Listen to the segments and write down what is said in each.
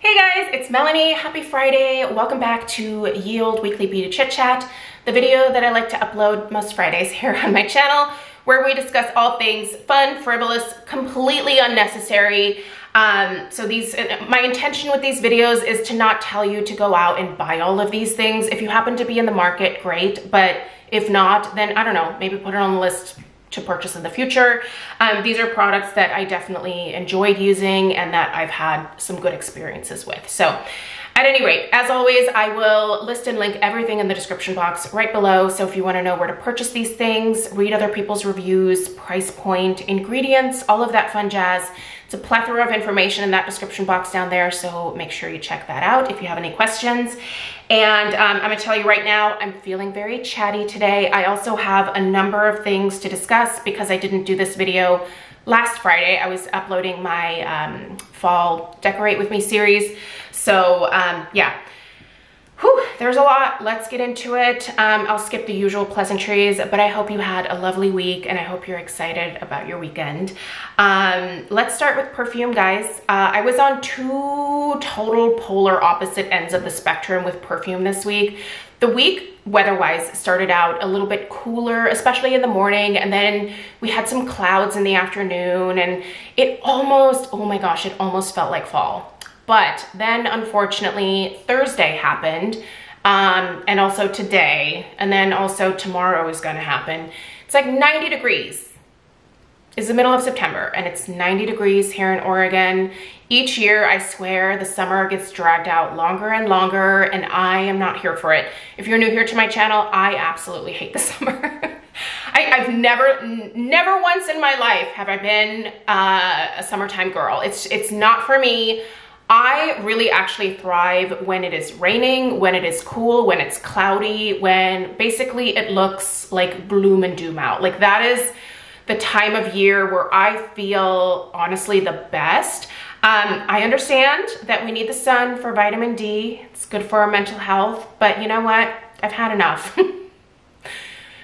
Hey guys, it's Melanie. Happy Friday. Welcome back to Yield Weekly Beauty Chit Chat, the video that I like to upload most Fridays here on my channel, where we discuss all things fun, frivolous, completely unnecessary. My intention with these videos is to not tell you to go out and buy all of these things. If you happen to be in the market, great. But if not, then I don't know, maybe put it on the list to purchase in the future. These are products that I definitely enjoyed using and that I've had some good experiences with. So at any rate, as always, I will list and link everything in the description box right below. So if you want to know where to purchase these things, read other people's reviews, price point, ingredients, all of that fun jazz. It's a plethora of information in that description box down there, so make sure you check that out if you have any questions. And I'm gonna tell you right now, I'm feeling very chatty today. I also have a number of things to discuss because I didn't do this video last Friday. I was uploading my fall Decorate With Me series. So yeah. Whew, there's a lot. Let's get into it. I'll skip the usual pleasantries, but I hope you had a lovely week and I hope you're excited about your weekend. Let's start with perfume, guys. I was on two total polar opposite ends of the spectrum with perfume this week. The week, weather-wise, started out a little bit cooler, especially in the morning, and then we had some clouds in the afternoon, and it almost, oh my gosh, it almost felt like fall. But then unfortunately Thursday happened, and also today, and then also tomorrow is gonna happen. It's like 90 degrees. It's the middle of September and it's 90 degrees here in Oregon. Each year, I swear, the summer gets dragged out longer and longer, and I am not here for it. If you're new here to my channel, I absolutely hate the summer. I've never once in my life have I been a summertime girl. It's not for me. I really actually thrive when it is raining, when it is cool, when it's cloudy, when basically it looks like bloom and doom out. Like that is the time of year where I feel honestly the best. I understand that we need the sun for vitamin D. It's good for our mental health, but you know what? I've had enough.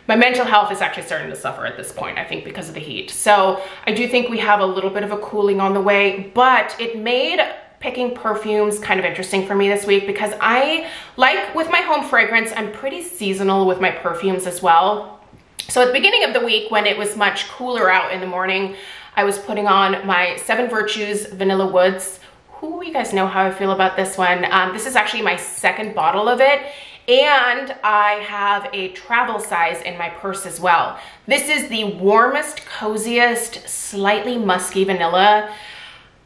My mental health is actually starting to suffer at this point, I think, because of the heat. So I do think we have a little bit of a cooling on the way, but it made picking perfumes kind of interesting for me this week because I, like with my home fragrance, I'm pretty seasonal with my perfumes as well. So at the beginning of the week, when it was much cooler out in the morning, I was putting on my Seven Virtues Vanilla Woods. Ooh, you guys know how I feel about this one. This is actually my second bottle of it, and I have a travel size in my purse as well. This is the warmest, coziest, slightly musky vanilla.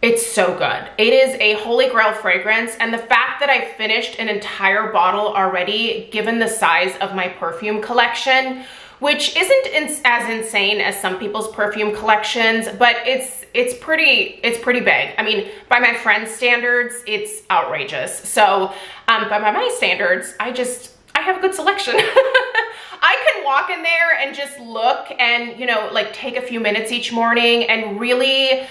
It's so good. It is a holy grail fragrance, and the fact that I finished an entire bottle already, given the size of my perfume collection, which isn't as insane as some people's perfume collections, but it's pretty big. I mean, by my friends' standards, it's outrageous. So by my standards, I have a good selection. I can walk in there and just look and, you know, like take a few minutes each morning and really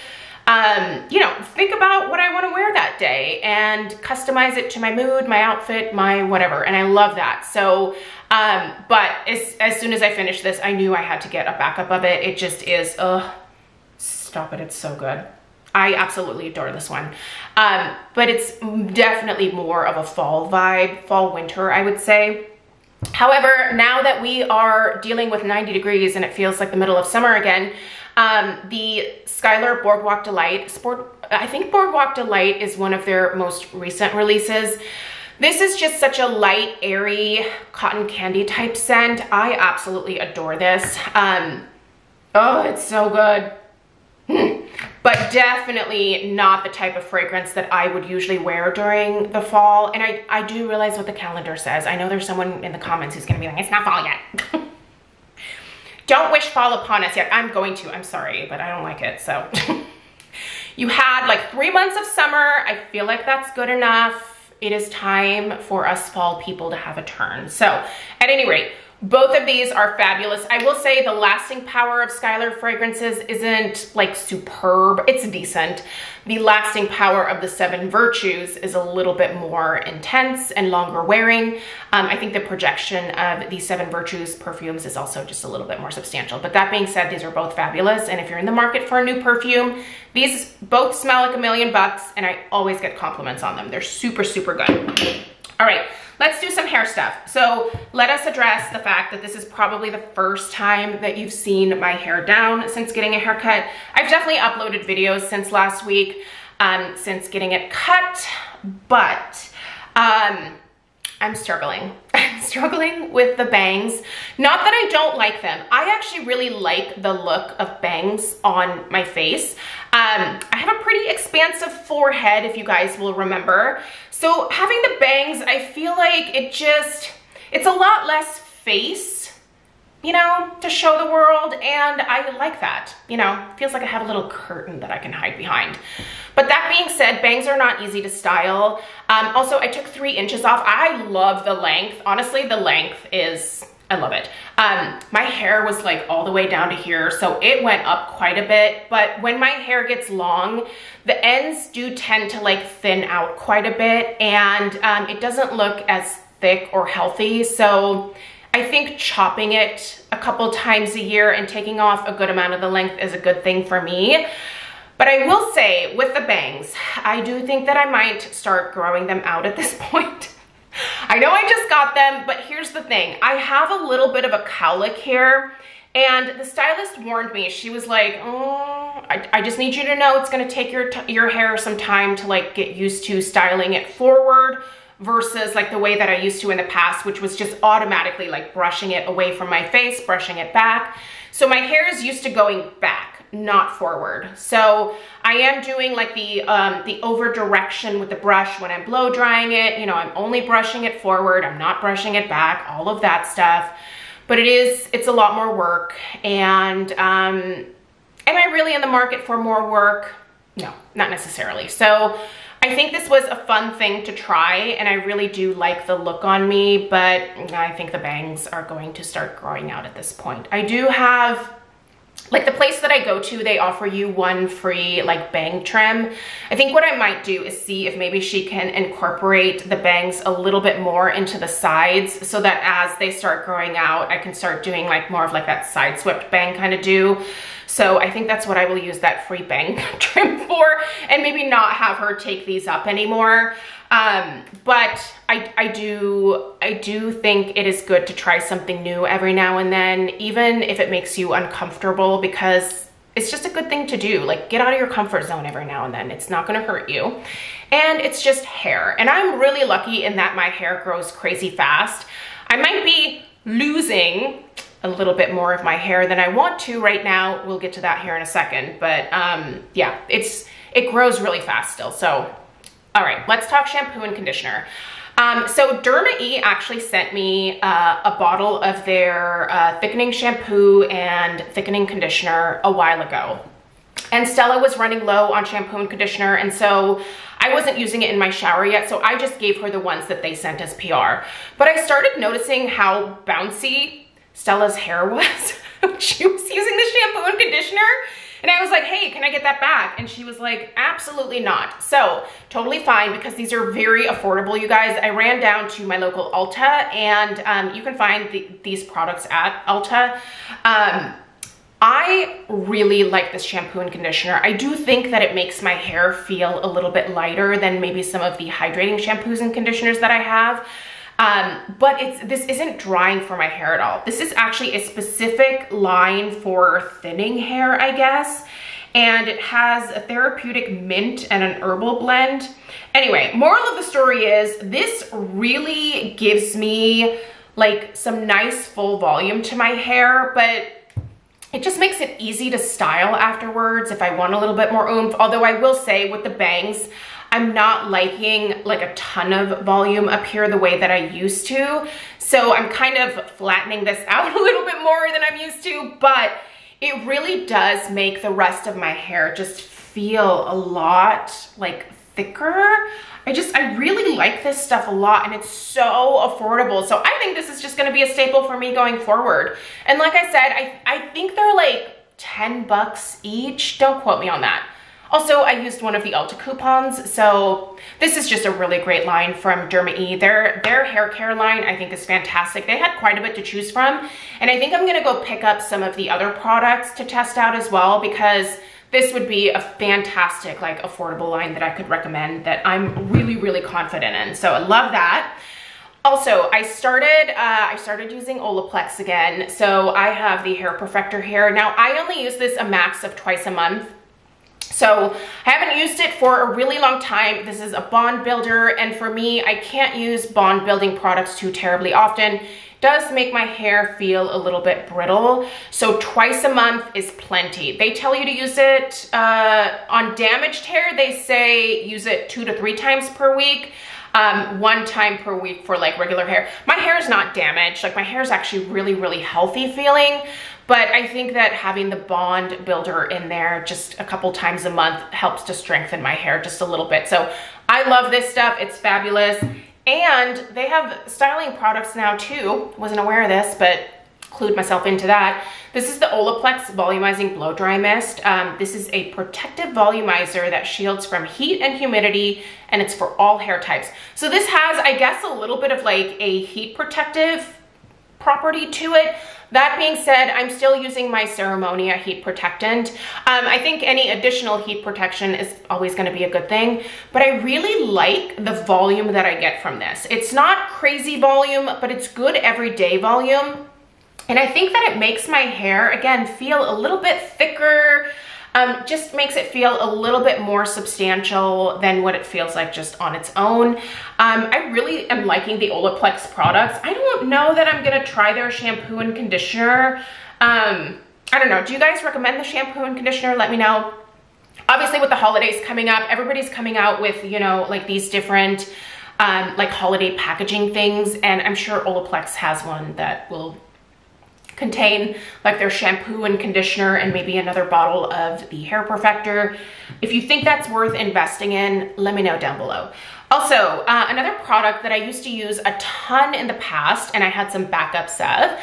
you know, think about what I want to wear that day and customize it to my mood, my outfit, my whatever. And I love that. So, but as soon as I finished this, I knew I had to get a backup of it. It just is, stop it. It's so good. I absolutely adore this one. But it's definitely more of a fall vibe, fall winter, I would say. However, now that we are dealing with 90 degrees and it feels like the middle of summer again, the Skylar Boardwalk Delight, I think Boardwalk Delight is one of their most recent releases. This is just such a light, airy, cotton candy type scent. I absolutely adore this. Oh, it's so good. But definitely not the type of fragrance that I would usually wear during the fall. And I do realize what the calendar says. I know there's someone in the comments who's gonna be like, it's not fall yet. Don't wish fall upon us yet. I'm going to, I'm sorry, but I don't like it, so. You had like 3 months of summer. I feel like that's good enough. It is time for us fall people to have a turn. So at any rate, both of these are fabulous. I will say the lasting power of Skylar fragrances isn't like superb. It's decent. The lasting power of the 7 Virtues is a little bit more intense and longer wearing. I think the projection of the 7 Virtues perfumes is also just a little bit more substantial. But that being said, these are both fabulous. And if you're in the market for a new perfume, these both smell like $1 million and I always get compliments on them. They're super, super good. All right. Let's do some hair stuff. So let us address the fact that this is probably the first time that you've seen my hair down since getting a haircut. I've definitely uploaded videos since last week, since getting it cut, but I'm struggling. I'm struggling with the bangs. Not that I don't like them. I actually really like the look of bangs on my face. I have a pretty expansive forehead, if you guys will remember. So having the bangs, I feel like it's a lot less face, you know, to show the world, and I like that. You know, feels like I have a little curtain that I can hide behind. But that being said, bangs are not easy to style. Also, I took 3 inches off. I love the length. Honestly, the length is, I love it. My hair was like all the way down to here, so it went up quite a bit. But when my hair gets long, the ends do tend to like thin out quite a bit, and it doesn't look as thick or healthy. So I think chopping it a couple times a year and taking off a good amount of the length is a good thing for me. But I will say with the bangs, I do think that I might start growing them out at this point. I know I just got them, but here's the thing. I have a little bit of a cowlick here, and the stylist warned me. She was like, oh, I just need you to know it's gonna take your hair some time to like get used to styling it forward versus like the way that I used to in the past, which was just automatically like brushing it away from my face, brushing it back. So my hair is used to going back, not forward. So I am doing like the over direction with the brush when I'm blow drying it. You know, I'm only brushing it forward. I'm not brushing it back, all of that stuff. But it's a lot more work. And am I really in the market for more work? No, not necessarily. So I think this was a fun thing to try, and I really do like the look on me, but I think the bangs are going to start growing out at this point. I do have, like the place that I go to, they offer you 1 free like bang trim. I think what I might do is see if maybe she can incorporate the bangs a little bit more into the sides so that as they start growing out, I can start doing like more of like that side swept bang kind of do. So I think that's what I will use that free bang trim for, and maybe not have her take these up anymore. But I do think it is good to try something new every now and then, even if it makes you uncomfortable, because it's just a good thing to do. Like, get out of your comfort zone every now and then. It's not gonna hurt you. And it's just hair. And I'm really lucky in that my hair grows crazy fast. I might be losing a little bit more of my hair than I want to right now. We'll get to that here in a second. But yeah, it grows really fast still. So, all right, let's talk shampoo and conditioner. So Derma E actually sent me a bottle of their thickening shampoo and thickening conditioner a while ago. And Stella was running low on shampoo and conditioner, and so I wasn't using it in my shower yet, so I just gave her the ones that they sent as PR. But I started noticing how bouncy Stella's hair was when she was using the shampoo and conditioner. And I was like, hey, can I get that back? And she was like, absolutely not. So totally fine, because these are very affordable, you guys. I ran down to my local Ulta, and you can find these products at Ulta. I really like this shampoo and conditioner. I do think that it makes my hair feel a little bit lighter than maybe some of the hydrating shampoos and conditioners that I have. But this isn't drying for my hair at all. This is actually a specific line for thinning hair, I guess. And it has a therapeutic mint and an herbal blend. Anyway, moral of the story is this really gives me like some nice full volume to my hair, but it just makes it easy to style afterwards if I want a little bit more oomph. Although I will say with the bangs, I'm not liking like a ton of volume up here the way that I used to. So I'm kind of flattening this out a little bit more than I'm used to, but it really does make the rest of my hair just feel a lot like thicker. I really like this stuff a lot, and it's so affordable. So I think this is just gonna be a staple for me going forward. And like I said, I think they're like 10 bucks each. Don't quote me on that. Also, I used one of the Ulta coupons, so this is just a really great line from Derma E. Their hair care line, I think, is fantastic. They had quite a bit to choose from, and I think I'm gonna go pick up some of the other products to test out as well, because this would be a fantastic, like, affordable line that I could recommend that I'm really, really confident in. So I love that. Also, I started using Olaplex again. So I have the Hair Perfector here. Now, I only use this a max of twice a month. So I haven't used it for a really long time. This is a bond builder, and for me, I can't use bond building products too terribly often. It does make my hair feel a little bit brittle. So twice a month is plenty. They tell you to use it on damaged hair. They say use it 2 to 3 times per week. 1 time per week for like regular hair. My hair is not damaged. Like, my hair is actually really, really healthy feeling. But I think that having the bond builder in there just a couple times a month helps to strengthen my hair just a little bit. So I love this stuff. It's fabulous. And they have styling products now too. Wasn't aware of this, but clued myself into that. This is the Olaplex Volumizing Blow Dry Mist. This is a protective volumizer that shields from heat and humidity, and it's for all hair types. So this has, I guess, a little bit of like a heat protective property to it. That being said, I'm still using my Ceremonia heat protectant. I think any additional heat protection is always going to be a good thing, but I really like the volume that I get from this. It's not crazy volume, but it's good everyday volume. And I think that it makes my hair, again, feel a little bit thicker, just makes it feel a little bit more substantial than what it feels like just on its own. I really am liking the Olaplex products. I don't know that I'm gonna try their shampoo and conditioner. I don't know, do you guys recommend the shampoo and conditioner? Let me know. Obviously, with the holidays coming up, everybody's coming out with, you know, like these different like holiday packaging things, and I'm sure Olaplex has one that will contain like their shampoo and conditioner and maybe another bottle of the Hair Perfector. If you think that's worth investing in, let me know down below. Also, another product that I used to use a ton in the past, and I had some backups of,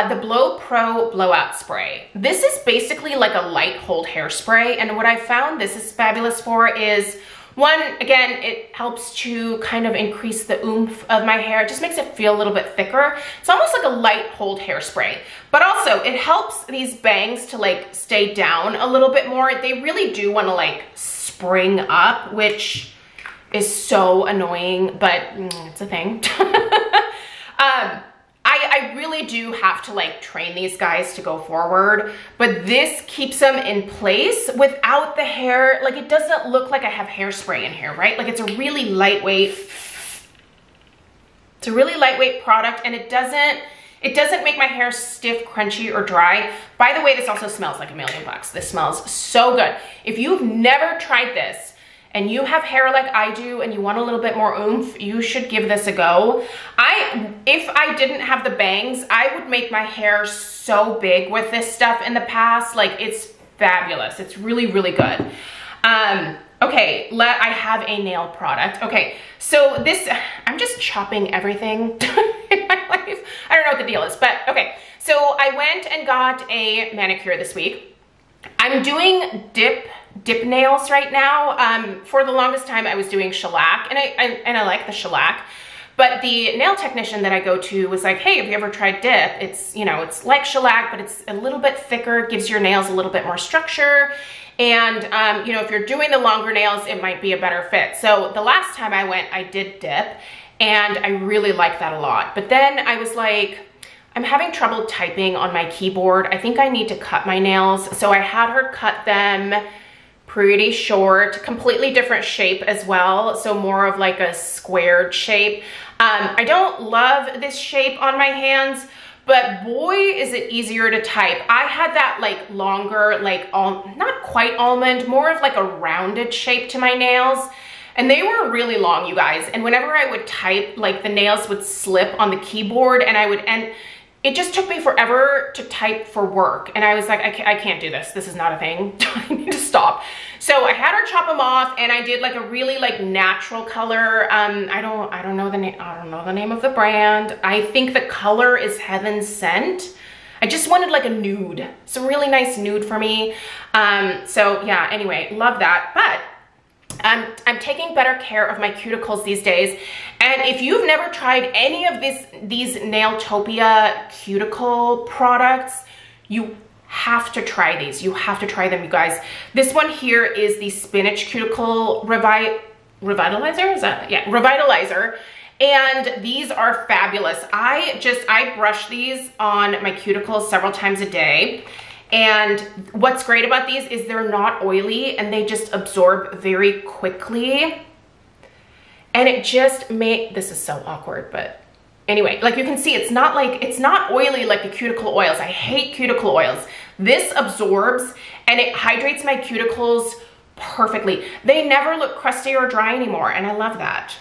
the Blow Pro Blowout Spray. This is basically like a light hold hairspray, and what I found this is fabulous for is, one, again, it helps to kind of increase the oomph of my hair. It just makes it feel a little bit thicker. It's almost like a light hold hairspray, but also it helps these bangs to like stay down a little bit more. They really do want to like spring up, which is so annoying, but it's a thing. I really do have to like train these guys to go forward, but this keeps them in place without the hair. Like, it doesn't look like I have hairspray in here, right? Like, it's a really lightweight product, and it doesn't make my hair stiff, crunchy, or dry. By the way, this also smells like $1,000,000. This smells so good. If you've never tried this, and you have hair like I do and you want a little bit more oomph, you should give this a go. If I didn't have the bangs, I would make my hair so big with this stuff in the past. Like, it's fabulous. It's really, really good. Okay, I have a nail product. Okay, so this, I'm just chopping everything in my life. I don't know what the deal is, but okay. So I went and got a manicure this week. I'm doing dip nails right now. For the longest time I was doing shellac, and I like the shellac, but the nail technician that I go to was like, hey, have you ever tried dip? It's, you know, it's like shellac, but it's a little bit thicker, gives your nails a little bit more structure, and you know, if you're doing the longer nails, it might be a better fit. So the last time I went, I did dip, and I really liked that a lot. But then I was like, I'm having trouble typing on my keyboard. I think I need to cut my nails. So I had her cut them pretty short, completely different shape as well. So more of like a squared shape. I don't love this shape on my hands, but boy, is it easier to type. I had that like longer, like not quite almond, more of like a rounded shape to my nails. And they were really long, you guys. And whenever I would type, like the nails would slip on the keyboard, and it just took me forever to type for work. And I was like, I can't do this. This is not a thing. I need to stop. So I had her chop them off, and I did like a really like natural color. I don't know the name. I don't know the name of the brand. I think the color is Heaven Sent. I just wanted like a nude. It's a really nice nude for me. So yeah, anyway, love that. But I'm taking better care of my cuticles these days. And if you've never tried any of these Nailtopia cuticle products, you have to try these. You have to try them, you guys. This one here is the Spinach Cuticle Revitalizer. Is that? Yeah, Revitalizer. And these are fabulous. I brush these on my cuticles several times a day. And what's great about these is they're not oily, and they just absorb very quickly. And it just this is so awkward, but anyway, like you can see, it's not oily like the cuticle oils. I hate cuticle oils. This absorbs and it hydrates my cuticles perfectly. They never look crusty or dry anymore, and I love that.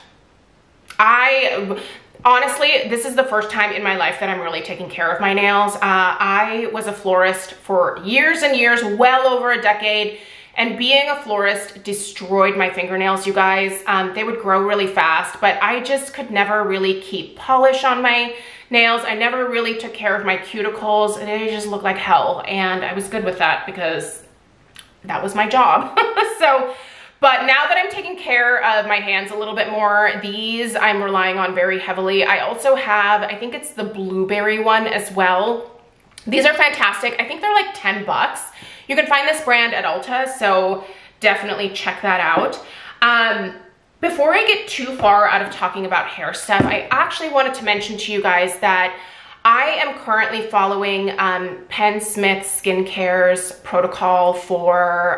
Honestly, this is the first time in my life that I'm really taking care of my nails. I was a florist for years and years, well over a decade, and being a florist destroyed my fingernails, you guys. They would grow really fast, but I just could never really keep polish on my nails. I never really took care of my cuticles. They just looked like hell, and I was good with that because that was my job. But now that I'm taking care of my hands a little bit more, these I'm relying on very heavily. I also have, I think it's the blueberry one as well. These are fantastic. I think they're like 10 bucks. You can find this brand at Ulta, so definitely check that out. Before I get too far out of talking about hair stuff, I actually wanted to mention to you guys that I am currently following Penn Smith Skincare's protocol for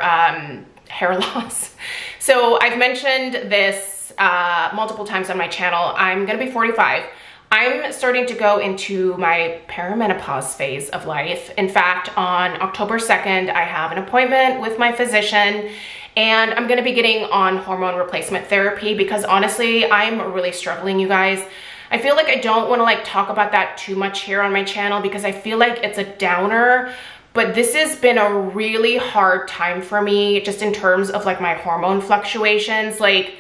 hair loss. So I've mentioned this multiple times on my channel. I'm gonna be 45. I'm starting to go into my perimenopause phase of life. In fact, on October 2nd, I have an appointment with my physician, and I'm gonna be getting on hormone replacement therapy because honestly, I'm really struggling, you guys. I feel like I don't wanna like talk about that too much here on my channel because I feel like it's a downer. But this has been a really hard time for me just in terms of like my hormone fluctuations. Like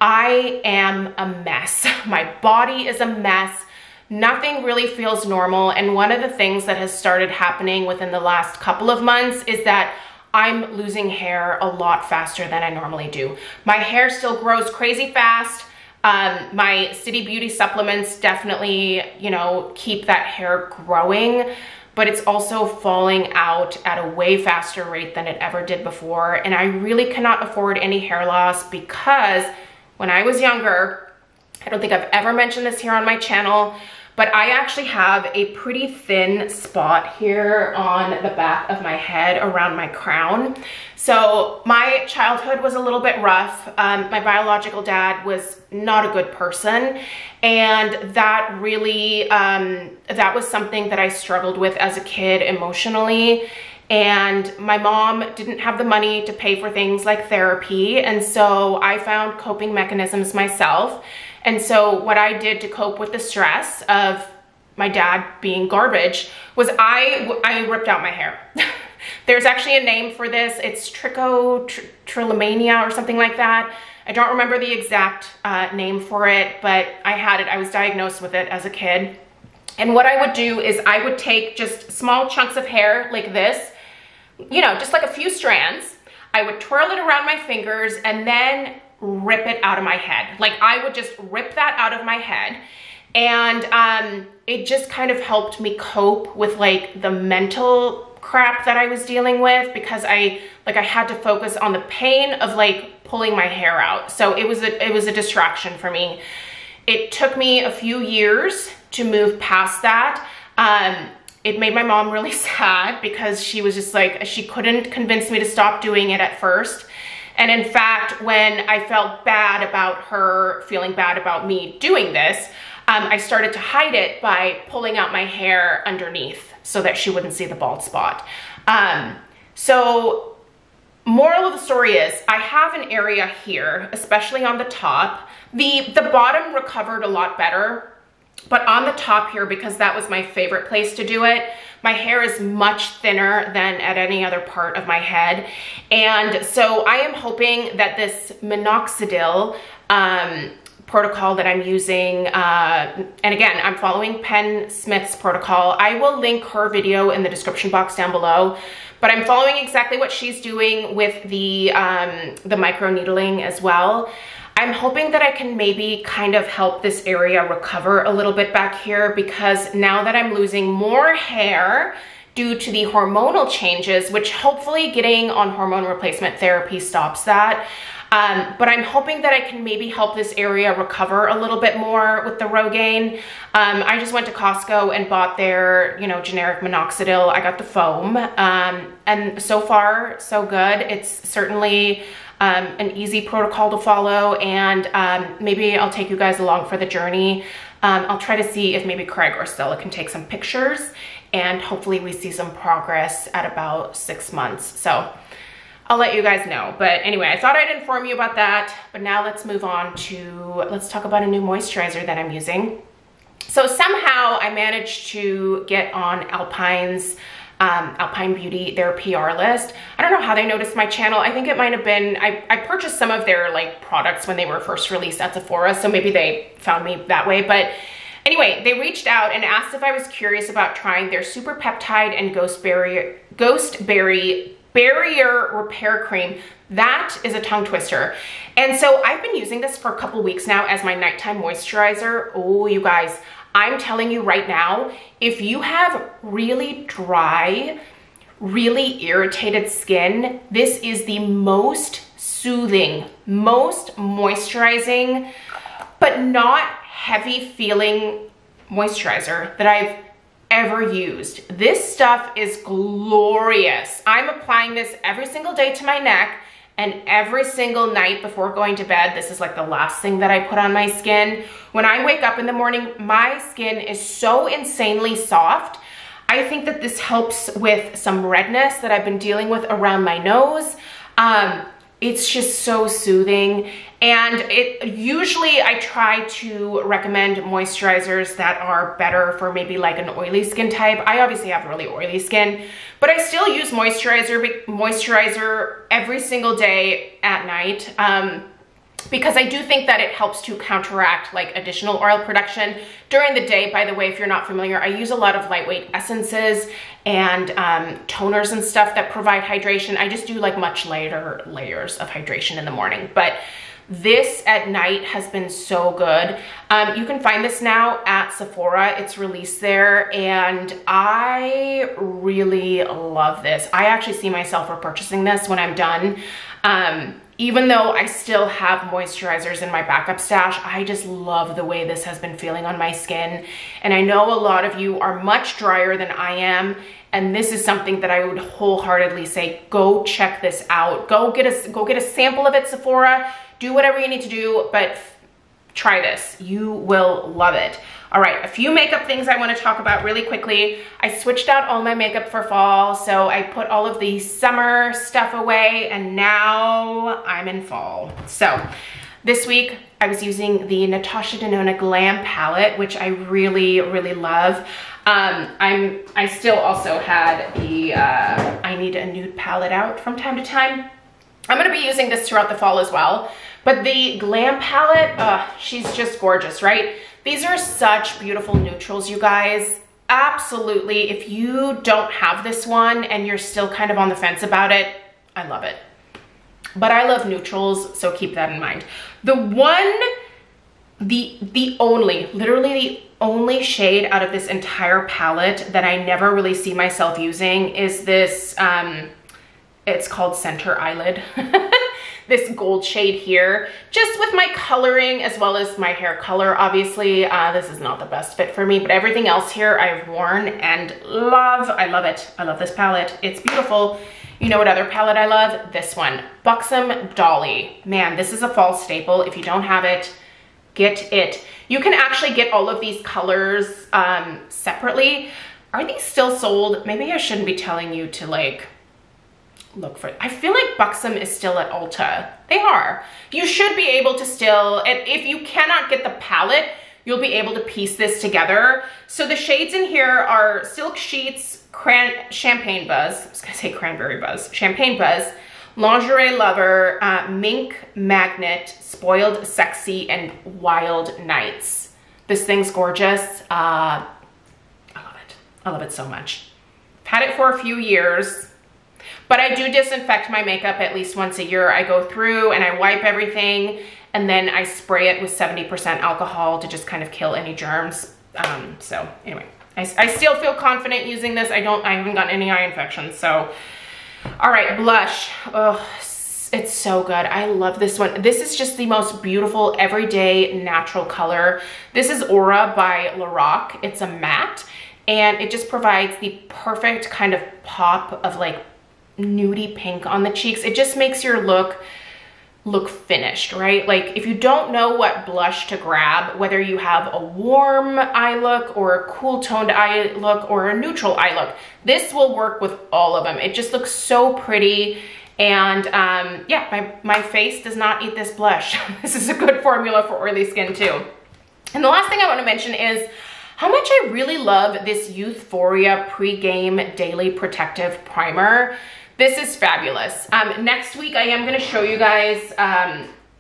I am a mess. My body is a mess. Nothing really feels normal. And one of the things that has started happening within the last couple of months is that I'm losing hair a lot faster than I normally do. My hair still grows crazy fast. My City Beauty supplements definitely, you know, keep that hair growing, but it's also falling out at a way faster rate than it ever did before. And I really cannot afford any hair loss because when I was younger, I don't think I've ever mentioned this here on my channel, but I actually have a pretty thin spot here on the back of my head around my crown. So my childhood was a little bit rough. My biological dad was not a good person. And that really, that was something that I struggled with as a kid emotionally. And my mom didn't have the money to pay for things like therapy. And so I found coping mechanisms myself. And so what I did to cope with the stress of my dad being garbage was I ripped out my hair. There's actually a name for this. It's trichotillomania or something like that. I don't remember the exact name for it, but I had it. I was diagnosed with it as a kid. And what I would do is I would take just small chunks of hair like this, you know, just like a few strands. I would twirl it around my fingers and then rip it out of my head. Like I would just rip that out of my head. And it just kind of helped me cope with like the mental crap that I was dealing with because I had to focus on the pain of like pulling my hair out. So it was a distraction for me. It took me a few years to move past that. It made my mom really sad because she was just like, she couldn't convince me to stop doing it at first. And in fact, when I felt bad about her feeling bad about me doing this, I started to hide it by pulling out my hair underneath so that she wouldn't see the bald spot. So moral of the story is I have an area here, especially on the top. The bottom recovered a lot better, But on the top here, because that was my favorite place to do it, my hair is much thinner than at any other part of my head. And so I am hoping that this minoxidil protocol that I'm using, and again, I'm following Penn Smith's protocol. I will link her video in the description box down below, but I'm following exactly what she's doing with the micro needling as well. I'm hoping that I can maybe kind of help this area recover a little bit back here, because now that I'm losing more hair due to the hormonal changes, which hopefully getting on hormone replacement therapy stops that. But I'm hoping that I can maybe help this area recover a little bit more with the Rogaine. I just went to Costco and bought their, you know, generic minoxidil. I got the foam, and so far so good. It's certainly an easy protocol to follow, and maybe I'll take you guys along for the journey. I'll try to see if maybe Craig or Stella can take some pictures, and hopefully we see some progress at about 6 months. So I'll let you guys know. But anyway, I thought I'd inform you about that. But now let's move on to, let's talk about a new moisturizer that I'm using. So somehow I managed to get on Alpine's Alpine Beauty, their PR list. I don't know how they noticed my channel. I think it might have been, I purchased some of their like products when they were first released at Sephora, so maybe they found me that way. But anyway, they reached out and asked if I was curious about trying their Super Peptide and Ghost Berry Barrier Repair Cream. That is a tongue twister. And so I've been using this for a couple weeks now as my nighttime moisturizer. Oh, you guys, I'm telling you right now, if you have really dry, really irritated skin, this is the most soothing, most moisturizing, but not heavy feeling moisturizer that I've ever used. This stuff is glorious. I'm applying this every single day to my neck, and every single night before going to bed. This is like the last thing that I put on my skin. When I wake up in the morning, my skin is so insanely soft. I think that this helps with some redness that I've been dealing with around my nose. It's just so soothing. And usually I try to recommend moisturizers that are better for maybe like an oily skin type. I obviously have really oily skin, but I still use moisturizer every single day at night. Because I do think that it helps to counteract like additional oil production during the day. By the way, if you're not familiar, I use a lot of lightweight essences and toners and stuff that provide hydration. I just do like much lighter layers of hydration in the morning, but this at night has been so good. You can find this now at Sephora. It's released there, and I really love this. I actually see myself repurchasing this when I'm done. Even though I still have moisturizers in my backup stash, I just love the way this has been feeling on my skin. And I know a lot of you are much drier than I am, and this is something that I would wholeheartedly say, go check this out. Go get a sample of it, Sephora. Do whatever you need to do, but try this. You will love it. All right, a few makeup things I want to talk about really quickly. I switched out all my makeup for fall, so I put all of the summer stuff away, and now I'm in fall. So this week I was using the Natasha Denona Glam palette, which I really, really love. I still also had the I Need a Nude palette out from time to time. I'm gonna be using this throughout the fall as well, but the Glam palette, she's just gorgeous, right? These are such beautiful neutrals, you guys. Absolutely, if you don't have this one and you're still kind of on the fence about it, I love it. But I love neutrals, so keep that in mind. Literally the only shade out of this entire palette that I never really see myself using is this, it's called Center Eyelid. This gold shade here, just with my coloring as well as my hair color. Obviously, this is not the best fit for me, but everything else here I've worn and love. I love it. I love this palette. It's beautiful. You know what other palette I love? This one, Buxom Dolly. Man, this is a fall staple. If you don't have it, get it. You can actually get all of these colors separately. Are these still sold? Maybe I shouldn't be telling you to like look for it. I feel like Buxom is still at Ulta. They are. You should be able to still, if you cannot get the palette, you'll be able to piece this together. So the shades in here are Silk Sheets, Champagne Buzz, I was gonna say Cranberry Buzz, Champagne Buzz, Lingerie Lover, Mink Magnet, Spoiled Sexy, and Wild Nights. This thing's gorgeous. I love it. I love it so much. I've had it for a few years, but I do disinfect my makeup at least once a year. I go through and I wipe everything, and then I spray it with 70% alcohol to just kind of kill any germs. So anyway, I still feel confident using this. I haven't gotten any eye infections, so. All right, blush. Oh, it's so good. I love this one. This is just the most beautiful, everyday, natural color. This is Aura by Lorac. It's a matte, and it just provides the perfect kind of pop of like nudie pink on the cheeks. It just makes your look finished, right? Like if you don't know what blush to grab, whether you have a warm eye look or a cool toned eye look or a neutral eye look, this will work with all of them. It just looks so pretty. And yeah, my face does not eat this blush. This is a good formula for oily skin too. And the last thing I want to mention is how much I really love this Youthforia Pre-Game Daily Protective Primer. This is fabulous. Next week, I am gonna show you guys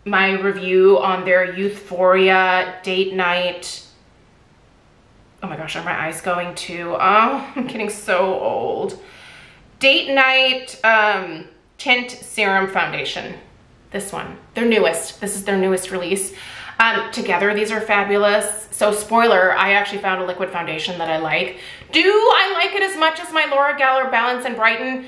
my review on their Youthforia Date Night. Oh my gosh, are my eyes going too? Oh, I'm getting so old. Date Night Tint Serum Foundation. This one, their newest. This is their newest release. Together, these are fabulous. So spoiler, I actually found a liquid foundation that I like. Do I like it as much as my Laura Geller Balance and Brighten?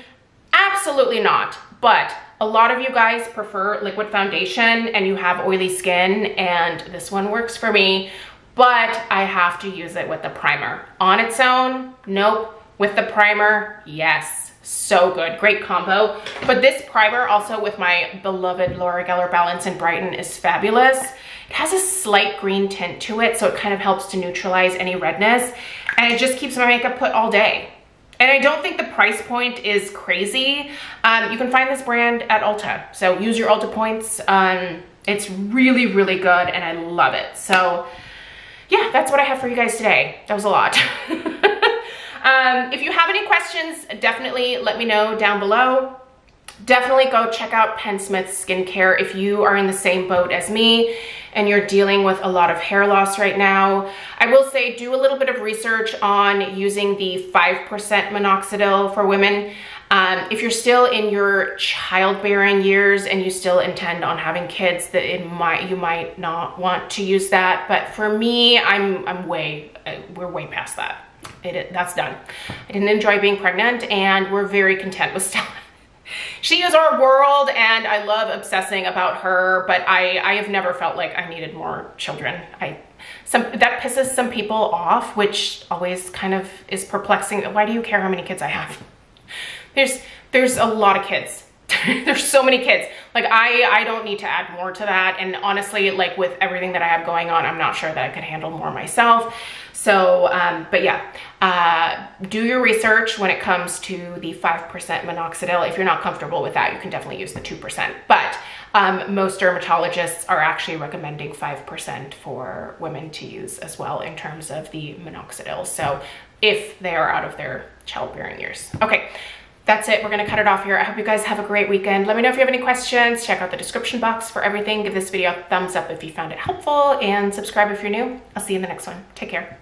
Absolutely not, but a lot of you guys prefer liquid foundation and you have oily skin, and this one works for me, but I have to use it with the primer. On its own, nope. With the primer, yes. So good, great combo. But this primer also with my beloved Laura Geller Balance and Brighten is fabulous. It has a slight green tint to it, so it kind of helps to neutralize any redness, and it just keeps my makeup put all day. And I don't think the price point is crazy. You can find this brand at Ulta. So use your Ulta points. It's really, really good and I love it. So yeah, that's what I have for you guys today. That was a lot. If you have any questions, definitely let me know down below. Definitely go check out Pensmith Skincare if you are in the same boat as me and you're dealing with a lot of hair loss right now. I will say do a little bit of research on using the 5% minoxidil for women. If you're still in your childbearing years and you still intend on having kids, that you might not want to use that. But for me, we're way past that. That's done. I didn't enjoy being pregnant, and we're very content with Stella. She is our world, and I love obsessing about her, but I have never felt like I needed more children. That pisses some people off, which always kind of is perplexing. Why do you care how many kids I have? There's a lot of kids. There's so many kids. Like I don't need to add more to that. And honestly, like with everything that I have going on, I'm not sure that I could handle more myself. So, but yeah, do your research when it comes to the 5% minoxidil. If you're not comfortable with that, you can definitely use the 2%. But most dermatologists are actually recommending 5% for women to use as well in terms of the minoxidil. So if they are out of their childbearing years. Okay. That's it. We're going to cut it off here. I hope you guys have a great weekend. Let me know if you have any questions. Check out the description box for everything. Give this video a thumbs up if you found it helpful, and subscribe if you're new. I'll see you in the next one. Take care.